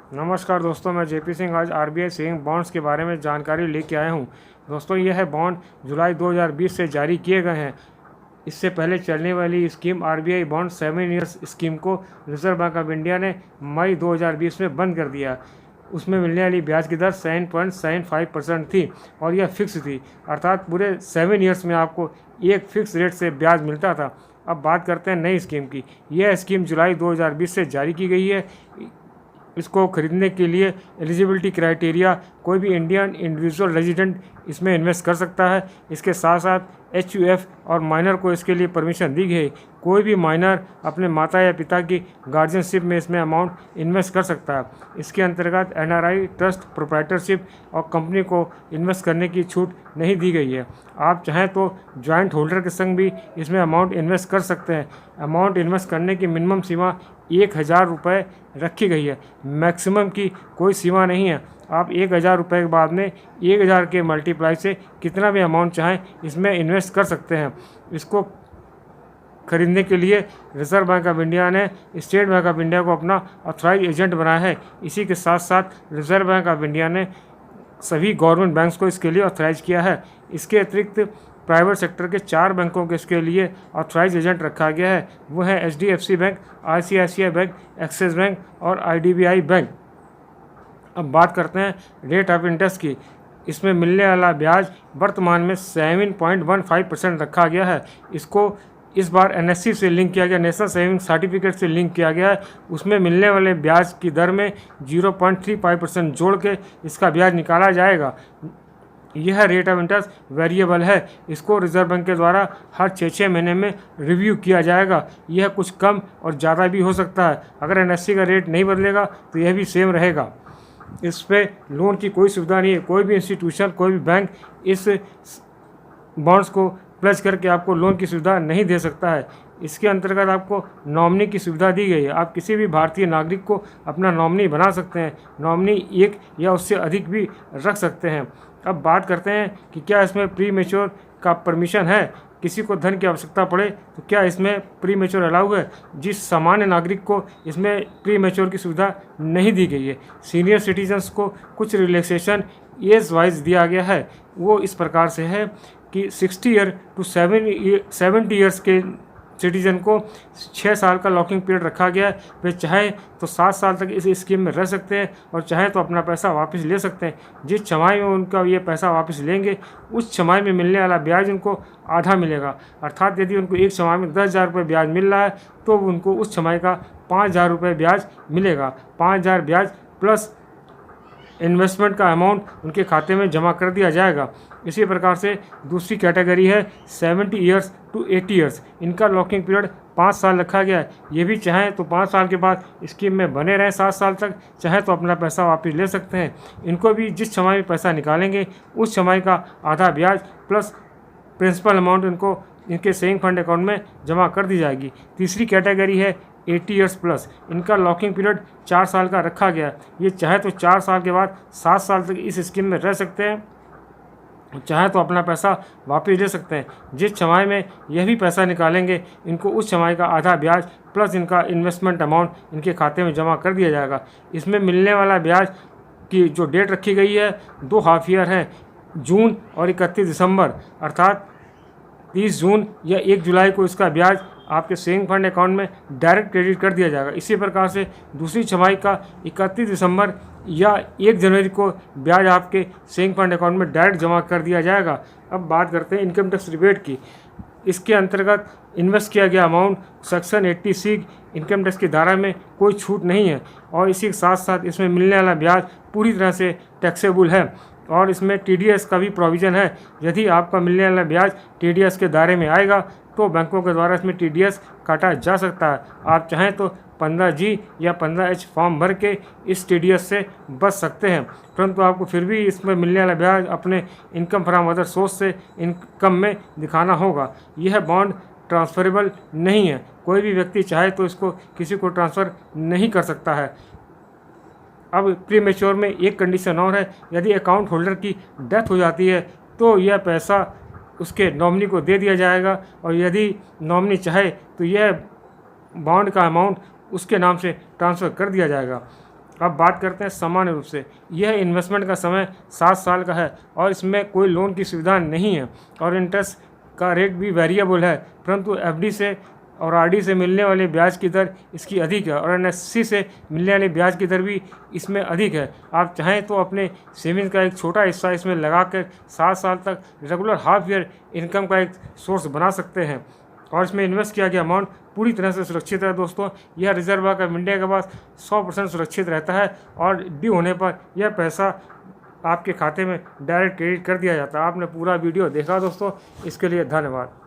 नमस्कार दोस्तों, मैं जेपी सिंह आज आरबीआई सेविंग बॉन्ड्स के बारे में जानकारी लेके आया हूँ। दोस्तों, यह बॉन्ड जुलाई 2020 से जारी किए गए हैं। इससे पहले चलने वाली scheme RBI bond 7 years scheme को रिजर्व बैंक ऑफ इंडिया ने मई 2020 में बंद कर दिया। उसमें मिलने वाली ब्याज की दर 7.75% थी और यह फिक्स थी, अर्थात पूरे 7 ईयर्स में आपको एक फिक्स रेट से ब्याज मिलता था। अब बात करते हैं नई स्कीम की। यह स्कीम जुलाई 2020 से जारी की गई है। इसको खरीदने के लिए एलिजिबिलिटी क्राइटेरिया कोई भी इंडियन इंडिविजुअल रेजिडेंट इसमें इन्वेस्ट कर सकता है। इसके साथ साथ एचयूएफ और माइनर को इसके लिए परमिशन दी गई। कोई भी माइनर अपने माता या पिता की गार्जियनशिप में इसमें अमाउंट इन्वेस्ट कर सकता है। इसके अंतर्गत एनआरआई ट्रस्ट प्रोप्राइटरशिप और कंपनी को इन्वेस्ट करने की छूट नहीं दी गई है। आप चाहें तो जॉइंट होल्डर के संग भी इसमें अमाउंट इन्वेस्ट कर सकते हैं। अमाउंट इन्वेस्ट करने की मिनिमम सीमा 1000 रुपये रखी गई है। मैक्सिमम की कोई सीमा नहीं है। आप 1000 रुपये के बाद में 1000 के मल्टीप्लाई से कितना भी अमाउंट चाहें इसमें इन्वेस्ट कर सकते हैं। इसको खरीदने के लिए रिजर्व बैंक ऑफ इंडिया ने स्टेट बैंक ऑफ इंडिया को अपना ऑथराइज एजेंट बनाया है। इसी के साथ साथ रिजर्व बैंक ऑफ इंडिया ने सभी गवर्नमेंट बैंक्स को इसके लिए ऑथराइज किया है। इसके अतिरिक्त प्राइवेट सेक्टर के 4 बैंकों के इसके लिए ऑथराइज एजेंट रखा गया है। वो है HDFC bank, ICICI bank, axis bank और आईडीबीआई बैंक। अब बात करते हैं रेट ऑफ इंटरेस्ट की। इसमें मिलने वाला ब्याज वर्तमान में 7.15% रखा गया है। इसको इस बार एनएससी से लिंक किया गया, नेशनल सेविंग सर्टिफिकेट से लिंक किया गया है। उसमें मिलने वाले ब्याज की दर में 0.35% जोड़ के इसका ब्याज निकाला जाएगा। यह रेट ऑफ इंटरेस्ट वेरिएबल है। इसको रिजर्व बैंक के द्वारा हर 6 महीने में रिव्यू किया जाएगा। यह कुछ कम और ज़्यादा भी हो सकता है। अगर एनएससी का रेट नहीं बदलेगा तो यह भी सेम रहेगा। इस पे लोन की कोई सुविधा नहीं है। कोई भी इंस्टीट्यूशन, कोई भी बैंक इस बॉन्ड्स को प्लेज करके आपको लोन की सुविधा नहीं दे सकता है। इसके अंतर्गत आपको नॉमिनी की सुविधा दी गई है। आप किसी भी भारतीय नागरिक को अपना नॉमिनी बना सकते हैं। नॉमिनी एक या उससे अधिक भी रख सकते हैं। अब बात करते हैं कि क्या इसमें प्री मैच्योर का परमिशन है। किसी को धन की आवश्यकता पड़े तो क्या इसमें प्री मैच्योर अलाउ है। जिस सामान्य नागरिक को इसमें प्री मैच्योर की सुविधा नहीं दी गई है। सीनियर सिटीजन्स को कुछ रिलैक्सेशन एज वाइज दिया गया है। वो इस प्रकार से है कि 60 ईयर टू 70 ईयर्स के सिटीजन को 6 साल का लॉकिंग पीरियड रखा गया है। वे चाहे तो 7 साल तक इस स्कीम में रह सकते हैं और चाहे तो अपना पैसा वापस ले सकते हैं। जिस छमाही में उनका ये पैसा वापस लेंगे उस छमाही में मिलने वाला ब्याज उनको आधा मिलेगा। अर्थात यदि उनको एक छमाही में 10,000 रुपये ब्याज मिल रहा है तो उनको उस छमाही का 5,000 रुपये ब्याज मिलेगा। 5,000 ब्याज प्लस इन्वेस्टमेंट का अमाउंट उनके खाते में जमा कर दिया जाएगा। इसी प्रकार से दूसरी कैटेगरी है 70 ईयर्स टू 80 ईयर्स। इनका लॉकिंग पीरियड 5 साल रखा गया है। ये भी चाहें तो 5 साल के बाद स्कीम में बने रहें 7 साल तक, चाहे तो अपना पैसा वापस ले सकते हैं। इनको भी जिस छमाही में पैसा निकालेंगे उस छमाही का आधा ब्याज प्लस प्रिंसिपल अमाउंट इनको इनके सेविंग फंड अकाउंट में जमा कर दी जाएगी। तीसरी कैटेगरी है 80 ईयर्स प्लस। इनका लॉकिंग पीरियड 4 साल का रखा गया है। ये चाहे तो 4 साल के बाद 7 साल तक इस स्कीम में रह सकते हैं, चाहे तो अपना पैसा वापस ले सकते हैं। जिस छमाही में यह भी पैसा निकालेंगे इनको उस छमाही का आधा ब्याज प्लस इनका इन्वेस्टमेंट अमाउंट इनके खाते में जमा कर दिया जाएगा। इसमें मिलने वाला ब्याज की जो डेट रखी गई है 2 हाफ ईयर हैं, जून और 31 दिसंबर, अर्थात 30 जून या 1 जुलाई को इसका ब्याज आपके सेविंग फंड अकाउंट में डायरेक्ट क्रेडिट कर दिया जाएगा। इसी प्रकार से दूसरी छमाही का 31 दिसंबर या 1 जनवरी को ब्याज आपके सेविंग फंड अकाउंट में डायरेक्ट जमा कर दिया जाएगा। अब बात करते हैं इनकम टैक्स रिबेट की। इसके अंतर्गत इन्वेस्ट किया गया amount section 80C income tax की धारा में कोई छूट नहीं है और इसी के साथ साथ इसमें मिलने वाला ब्याज पूरी तरह से टैक्सेबल है और इसमें टीडीएस का भी प्रोविज़न है। यदि आपका मिलने वाला ब्याज टीडीएस के दायरे में आएगा तो बैंकों के द्वारा इसमें टीडीएस काटा जा सकता है। आप चाहें तो 15G या 15H फॉर्म भर के इस टीडीएस से बच सकते हैं, परंतु आपको फिर भी इसमें मिलने वाला ब्याज अपने इनकम फ्रॉम अदर सोर्स से इनकम में दिखाना होगा। यह बॉन्ड ट्रांसफरेबल नहीं है। कोई भी व्यक्ति चाहे तो इसको किसी को ट्रांसफ़र नहीं कर सकता है। अब प्री मैच्योर में एक कंडीशन और है, यदि अकाउंट होल्डर की डेथ हो जाती है तो यह पैसा उसके नॉमिनी को दे दिया जाएगा और यदि नॉमिनी चाहे तो यह बॉन्ड का अमाउंट उसके नाम से ट्रांसफ़र कर दिया जाएगा। अब बात करते हैं सामान्य रूप से। यह इन्वेस्टमेंट का समय 7 साल का है और इसमें कोई लोन की सुविधा नहीं है और इंटरेस्ट का रेट भी वेरिएबल है, परंतु एफडी से और आरडी से मिलने वाले ब्याज की दर इसकी अधिक है और एनएससी से मिलने वाले ब्याज की दर भी इसमें अधिक है। आप चाहें तो अपने सेविंग्स का एक छोटा हिस्सा इसमें लगाकर 7 साल तक रेगुलर हाफ ईयर इनकम का एक सोर्स बना सकते हैं और इसमें इन्वेस्ट किया गया अमाउंट पूरी तरह से सुरक्षित है दोस्तों। यह रिजर्व बैंक ऑफ इंडिया के पास 100% सुरक्षित रहता है और ड्यू होने पर यह पैसा आपके खाते में डायरेक्ट क्रेडिट कर दिया जाता है। आपने पूरा वीडियो देखा दोस्तों, इसके लिए धन्यवाद।